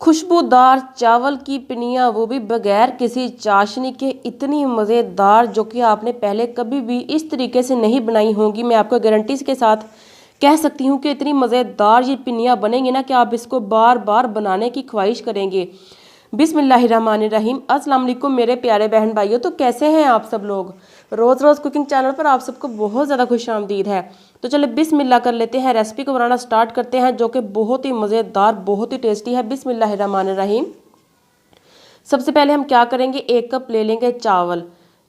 खुशबूदार चावल की पिनिया, वो भी बगैर किसी चाशनी के, इतनी मज़ेदार जो कि आपने पहले कभी भी इस तरीके से नहीं बनाई होंगी। मैं आपको गारंटी के साथ कह सकती हूँ कि इतनी मज़ेदार ये पिनिया बनेंगी ना कि आप इसको बार बार बनाने की ख्वाहिश करेंगे। बिस्मिल्लाहिर्रहमानिर्रहीम। अस्सलाम वालेकुम मेरे प्यारे बहन भाइयों। तो कैसे हैं आप सब लोग? रोज़ रोज़ कुकिंग चैनल पर आप सबको बहुत ज़्यादा खुशामदीद है। तो चलो बिस्मिल्लाह कर लेते हैं, रेसिपी को बनाना स्टार्ट करते हैं जो कि बहुत ही मज़ेदार, बहुत ही टेस्टी है। बिस्मिल्लाहिर्रहमानिर्रहीम। सबसे पहले हम क्या करेंगे, 1 कप ले लेंगे चावल।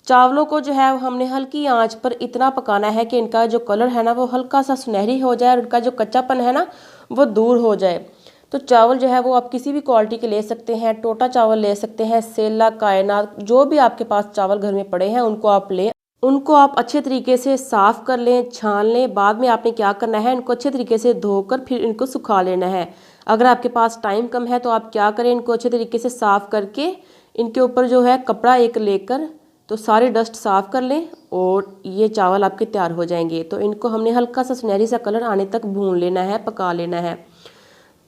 चावलों को जो है हमने हल्की आंच पर इतना पकाना है कि इनका जो कलर है ना वो हल्का सा सुनहरी हो जाए और इनका जो कच्चापन है ना वो दूर हो जाए। तो चावल जो है वो आप किसी भी क्वालिटी के ले सकते हैं, टोटा चावल ले सकते हैं, सेला, कायनात, जो भी आपके पास चावल घर में पड़े हैं उनको आप लें। उनको आप अच्छे तरीके से साफ़ कर लें, छान लें। बाद में आपने क्या करना है, इनको अच्छे तरीके से धोकर फिर इनको सुखा लेना है। अगर आपके पास टाइम कम है तो आप क्या करें, इनको अच्छे तरीके से साफ़ करके इनके ऊपर जो है कपड़ा एक लेकर तो सारी डस्ट साफ़ कर लें और ये चावल आपके तैयार हो जाएंगे। तो इनको हमने हल्का सा सुनहरी सा कलर आने तक भून लेना है, पका लेना है।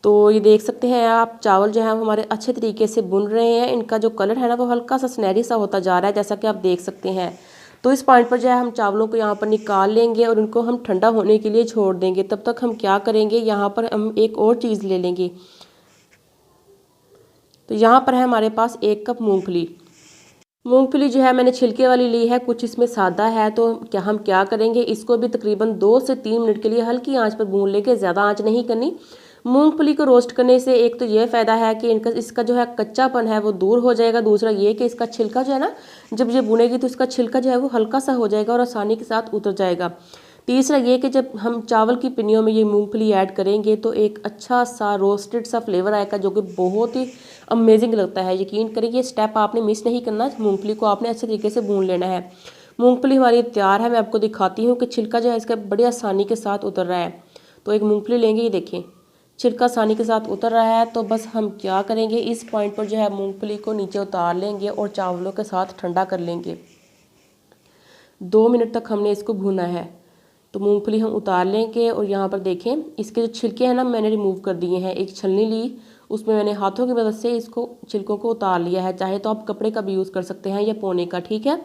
तो ये देख सकते हैं आप, चावल जो है वो हमारे अच्छे तरीके से भुन रहे हैं। इनका जो कलर है ना वो हल्का सा सुनहरी सा होता जा रहा है, जैसा कि आप देख सकते हैं। तो इस पॉइंट पर जो है हम चावलों को यहाँ पर निकाल लेंगे और इनको हम ठंडा होने के लिए छोड़ देंगे। तब तक हम क्या करेंगे, यहाँ पर हम एक और चीज़ ले लेंगे। तो यहाँ पर है हमारे पास 1 कप मूंगफली। मूंगफली जो है मैंने छिलके वाली ली है, कुछ इसमें सादा है। तो हम क्या करेंगे, इसको भी तकरीबन 2 से 3 मिनट के लिए हल्की आंच पर भून लेंगे, ज़्यादा आंच नहीं करनी। मूंगफली को रोस्ट करने से एक तो ये फ़ायदा है कि इसका जो है कच्चापन है वो दूर हो जाएगा। दूसरा ये कि इसका छिलका जो है ना, जब ये भुनेगी तो इसका छिलका जो है वो हल्का सा हो जाएगा और आसानी के साथ उतर जाएगा। तीसरा ये कि जब हम चावल की पिनियों में ये मूंगफली ऐड करेंगे तो एक अच्छा सा रोस्टेड सा फ्लेवर आएगा जो कि बहुत ही अमेजिंग लगता है। यकीन करें ये स्टेप आपने मिस नहीं करना। मूंगफली को आपने अच्छे तरीके से भून लेना है। मूंगफली हमारी तैयार है। मैं आपको दिखाती हूँ कि छिलका जो है इसका बड़ी आसानी के साथ उतर रहा है। तो एक मूंगफली लेंगे, ये देखें छिलका आसानी के साथ उतर रहा है। तो बस हम क्या करेंगे, इस पॉइंट पर जो है मूंगफली को नीचे उतार लेंगे और चावलों के साथ ठंडा कर लेंगे। 2 मिनट तक हमने इसको भूना है। तो मूंगफली हम उतार लेंगे और यहाँ पर देखें इसके जो छिलके हैं ना मैंने रिमूव कर दिए हैं। एक छलनी ली, उसमें मैंने हाथों की मदद से इसको छिलकों को उतार लिया है। चाहे तो आप कपड़े का भी यूज़ कर सकते हैं या पोने का, ठीक है।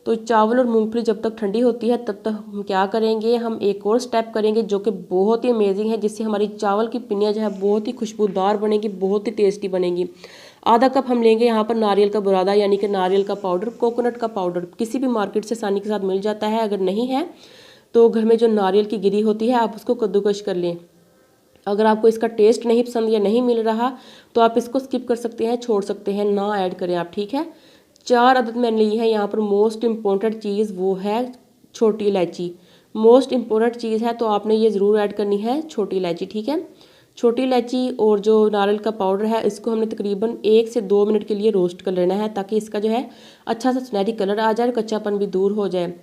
तो चावल और मूंगफली जब तक ठंडी होती है तब तक हम क्या करेंगे, हम एक और स्टेप करेंगे जो कि बहुत ही अमेजिंग है, जिससे हमारी चावल की पिनिया जो है बहुत ही खुशबूदार बनेगी, बहुत ही टेस्टी बनेगी। आधा कप हम लेंगे यहाँ पर नारियल का बुरादा, यानी कि नारियल का पाउडर, कोकोनट का पाउडर किसी भी मार्केट से आसानी के साथ मिल जाता है। अगर नहीं है तो घर में जो नारियल की गिरी होती है आप उसको कद्दूकश कर लें। अगर आपको इसका टेस्ट नहीं पसंद या नहीं मिल रहा तो आप इसको स्किप कर सकते हैं, छोड़ सकते हैं, ना ऐड करें आप, ठीक है। 4 अदद मैंने ली है। यहाँ पर मोस्ट इम्पोर्टेंट चीज़ वो है छोटी इलायची। मोस्ट इम्पोर्टेंट चीज़ है तो आपने ये ज़रूर ऐड करनी है, छोटी इलायची, ठीक है। छोटी इलायची और जो नारियल का पाउडर है इसको हमने तकरीबन 1 से 2 मिनट के लिए रोस्ट कर लेना है, ताकि इसका जो है अच्छा सा सुनहरी कलर आ जाए और कच्चापन भी दूर हो जाए।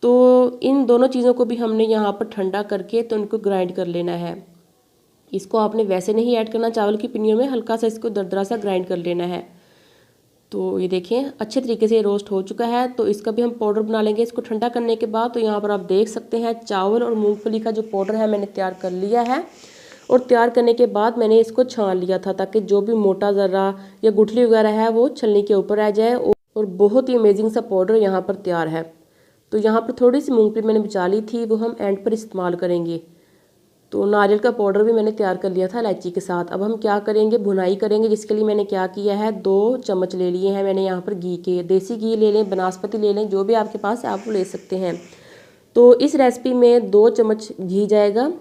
तो इन दोनों चीज़ों को भी हमने यहाँ पर ठंडा करके तो इनको ग्राइंड कर लेना है। इसको आपने वैसे नहीं ऐड करना चावल की पिनियों में, हल्का सा इसको दरदरा सा ग्राइंड कर लेना है। तो ये देखें अच्छे तरीके से ये रोस्ट हो चुका है। तो इसका भी हम पाउडर बना लेंगे इसको ठंडा करने के बाद। तो यहाँ पर आप देख सकते हैं चावल और मूंगफली का जो पाउडर है मैंने तैयार कर लिया है। और तैयार करने के बाद मैंने इसको छान लिया था ताकि जो भी मोटा ज़र्रा या गुठली वगैरह है वो छलनी के ऊपर आ जाए। और बहुत ही अमेजिंग सा पाउडर यहाँ पर तैयार है। तो यहाँ पर थोड़ी सी मूंगफली मैंने बचा ली थी, वो हम एंड पर इस्तेमाल करेंगे। तो नारियल का पाउडर भी मैंने तैयार कर लिया था इलायची के साथ। अब हम क्या करेंगे, भुनाई करेंगे, जिसके लिए मैंने क्या किया है, 2 चम्मच ले लिए हैं मैंने यहाँ पर घी के। देसी घी ले लें, बनास्पति ले लें, जो भी आपके पास है आप वो ले सकते हैं। तो इस रेसिपी में 2 चम्मच घी जाएगा।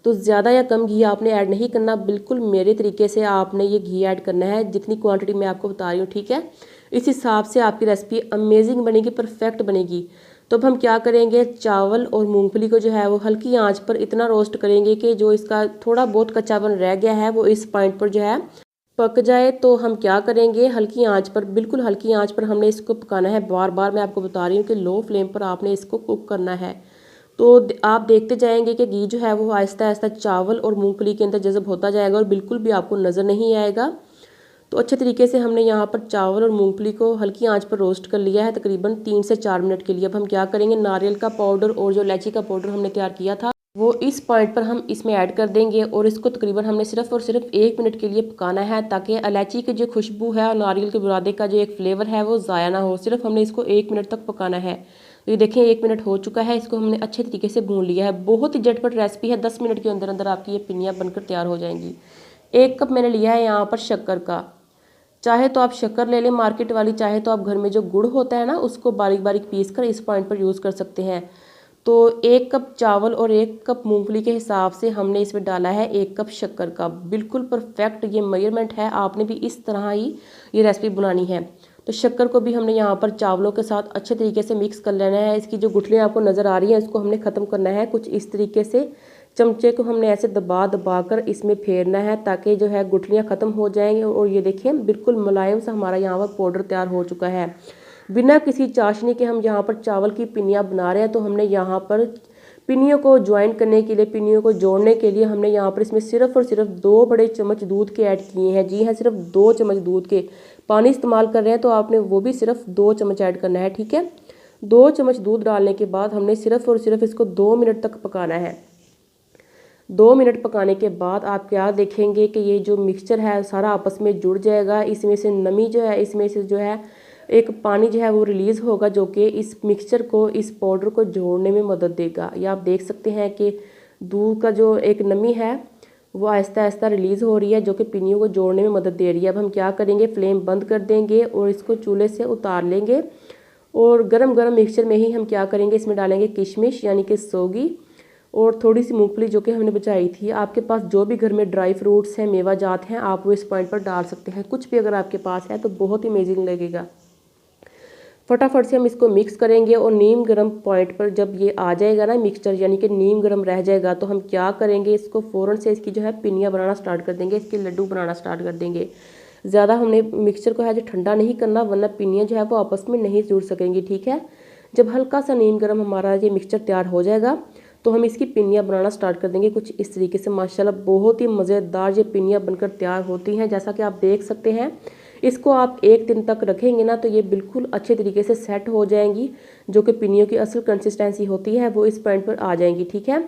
तो ज़्यादा या कम घी आपने ऐड नहीं करना, बिल्कुल मेरे तरीके से आपने ये घी ऐड करना है, जितनी क्वांटिटी मैं आपको बता रही हूँ, ठीक है। इस हिसाब से आपकी रेसिपी अमेजिंग बनेगी, परफेक्ट बनेगी। तो अब हम क्या करेंगे, चावल और मूंगफली को जो है वो हल्की आंच पर इतना रोस्ट करेंगे कि जो इसका थोड़ा बहुत कच्चापन रह गया है वो इस पॉइंट पर जो है पक जाए। तो हम क्या करेंगे, हल्की आंच पर, बिल्कुल हल्की आंच पर हमने इसको पकाना है। बार बार मैं आपको बता रही हूँ कि लो फ्लेम पर आपने इसको कुक करना है। तो आप देखते जाएंगे कि घी जो है वो आहिस्ता आहिस्ता चावल और मूंगफली के अंदर जज़ब होता जाएगा और बिल्कुल भी आपको नज़र नहीं आएगा। तो अच्छे तरीके से हमने यहाँ पर चावल और मूंगफली को हल्की आंच पर रोस्ट कर लिया है तकरीबन 3 से 4 मिनट के लिए। अब हम क्या करेंगे, नारियल का पाउडर और जो इलायची का पाउडर हमने तैयार किया था वो इस पॉइंट पर हम इसमें ऐड कर देंगे और इसको तकरीबन हमने सिर्फ और सिर्फ 1 मिनट के लिए पकाना है, ताकि इलायची की जो खुशबू है और नारियल के बुरादे का जो एक फ्लेवर है वो ज़ाया ना हो। सिर्फ हमने इसको 1 मिनट तक पकाना है। तो ये देखें 1 मिनट हो चुका है, इसको हमने अच्छे तरीके से भून लिया है। बहुत ही झटपट रेसिपी है, 10 मिनट के अंदर अंदर आपकी ये पिनियाँ बनकर तैयार हो जाएंगी। 1 कप मैंने लिया है यहाँ पर शक्कर का। चाहे तो आप शक्कर ले लें मार्केट वाली, चाहे तो आप घर में जो गुड़ होता है ना उसको बारीक बारीक पीस कर इस पॉइंट पर यूज़ कर सकते हैं। तो 1 कप चावल और 1 कप मूंगफली के हिसाब से हमने इसमें डाला है 1 कप शक्कर का। बिल्कुल परफेक्ट ये मेजरमेंट है, आपने भी इस तरह ही ये रेसिपी बनानी है। तो शक्कर को भी हमने यहाँ पर चावलों के साथ अच्छे तरीके से मिक्स कर लेना है। इसकी जो गुठलियाँ आपको नज़र आ रही हैं इसको हमने ख़त्म करना है। कुछ इस तरीके से चमचे को हमने ऐसे दबा दबा कर इसमें फेरना है, ताकि जो है गुठलियाँ ख़त्म हो जाएंगी। और ये देखें बिल्कुल मुलायम सा हमारा यहाँ पर पाउडर तैयार हो चुका है। बिना किसी चाशनी के हम यहाँ पर चावल की पिनियाँ बना रहे हैं। तो हमने यहाँ पर पिनियों को ज्वाइन करने के लिए, पिनियों को जोड़ने के लिए हमने यहाँ पर इसमें सिर्फ और सिर्फ 2 बड़े चम्मच दूध के ऐड किए हैं। जी हाँ, सिर्फ 2 चम्मच दूध के। पानी इस्तेमाल कर रहे हैं तो आपने वो भी सिर्फ 2 चम्मच ऐड करना है, ठीक है। 2 चम्मच दूध डालने के बाद हमने सिर्फ और सिर्फ इसको 2 मिनट तक पकाना है। 2 मिनट पकाने के बाद आप क्या देखेंगे कि ये जो मिक्सचर है सारा आपस में जुड़ जाएगा। इसमें से नमी जो है, इसमें से जो है एक पानी जो है वो रिलीज़ होगा, जो कि इस मिक्सचर को, इस पाउडर को जोड़ने में मदद देगा। या आप देख सकते हैं कि दूध का जो एक नमी है वो आहिस्ता आहिस्ता रिलीज़ हो रही है, जो कि पिनियों को जोड़ने में मदद दे रही है। अब हम क्या करेंगे, फ्लेम बंद कर देंगे और इसको चूल्हे से उतार लेंगे। और गरम गरम मिक्सचर में ही हम क्या करेंगे, इसमें डालेंगे किशमिश यानी कि सौगी और थोड़ी सी मूंगफली जो कि हमने बचाई थी। आपके पास जो भी घर में ड्राई फ्रूट्स हैं, मेवा जात हैं, आप वो इस पॉइंट पर डाल सकते हैं। कुछ भी अगर आपके पास है तो बहुत ही अमेजिंग लगेगा। फटाफट से हम इसको मिक्स करेंगे और नीम गर्म पॉइंट पर जब ये आ जाएगा ना मिक्सचर, यानी कि नीम गर्म रह जाएगा, तो हम क्या करेंगे, इसको फ़ौरन से इसकी जो है पिनियाँ बनाना स्टार्ट कर देंगे, इसके लड्डू बनाना स्टार्ट कर देंगे। ज़्यादा हमने मिक्सचर को है जो ठंडा नहीं करना, वरना पिनियाँ जो है वो आपस में नहीं जुड़ सकेंगी, ठीक है। जब हल्का सा नीम गर्म हमारा ये मिक्सचर तैयार हो जाएगा तो हम इसकी पिनियाँ बनाना स्टार्ट कर देंगे कुछ इस तरीके से। माशाल्लाह बहुत ही मज़ेदार ये पिनियाँ बनकर तैयार होती हैं। जैसा कि आप देख सकते हैं, इसको आप 1 दिन तक रखेंगे ना तो ये बिल्कुल अच्छे तरीके से सेट हो जाएंगी। जो कि पिनियों की असल कंसिस्टेंसी होती है वो इस पॉइंट पर आ जाएंगी, ठीक है।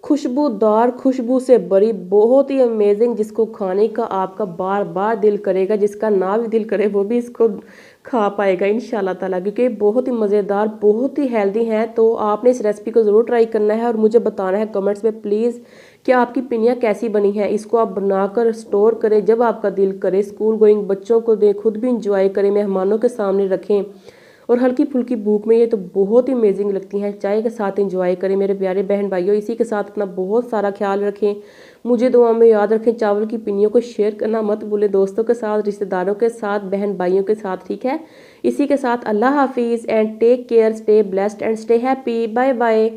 खुशबूदार, खुशबू से भरी, बहुत ही अमेजिंग, जिसको खाने का आपका बार बार दिल करेगा, जिसका ना भी दिल करे वो भी इसको खा पाएगा इंशाल्लाह ताला, क्योंकि बहुत ही मज़ेदार, बहुत ही हेल्दी हैं। तो आपने इस रेसिपी को ज़रूर ट्राई करना है और मुझे बताना है कमेंट्स में प्लीज़ कि आपकी पिनियाँ कैसी बनी है। इसको आप बनाकर स्टोर करें, जब आपका दिल करे स्कूल गोइंग बच्चों को दें, खुद भी इंजॉय करें, मेहमानों के सामने रखें। और हल्की फुल्की भूख में ये तो बहुत ही अमेजिंग लगती हैं। चाय के साथ एंजॉय करें मेरे प्यारे बहन भाइयों। इसी के साथ अपना बहुत सारा ख्याल रखें, मुझे दुआ में याद रखें। चावल की पिनियों को शेयर करना मत भूलें, दोस्तों के साथ, रिश्तेदारों के साथ, बहन भाइयों के साथ, ठीक है। इसी के साथ अल्लाह हाफिज़ and take care, stay blessed and stay happy. Bye bye.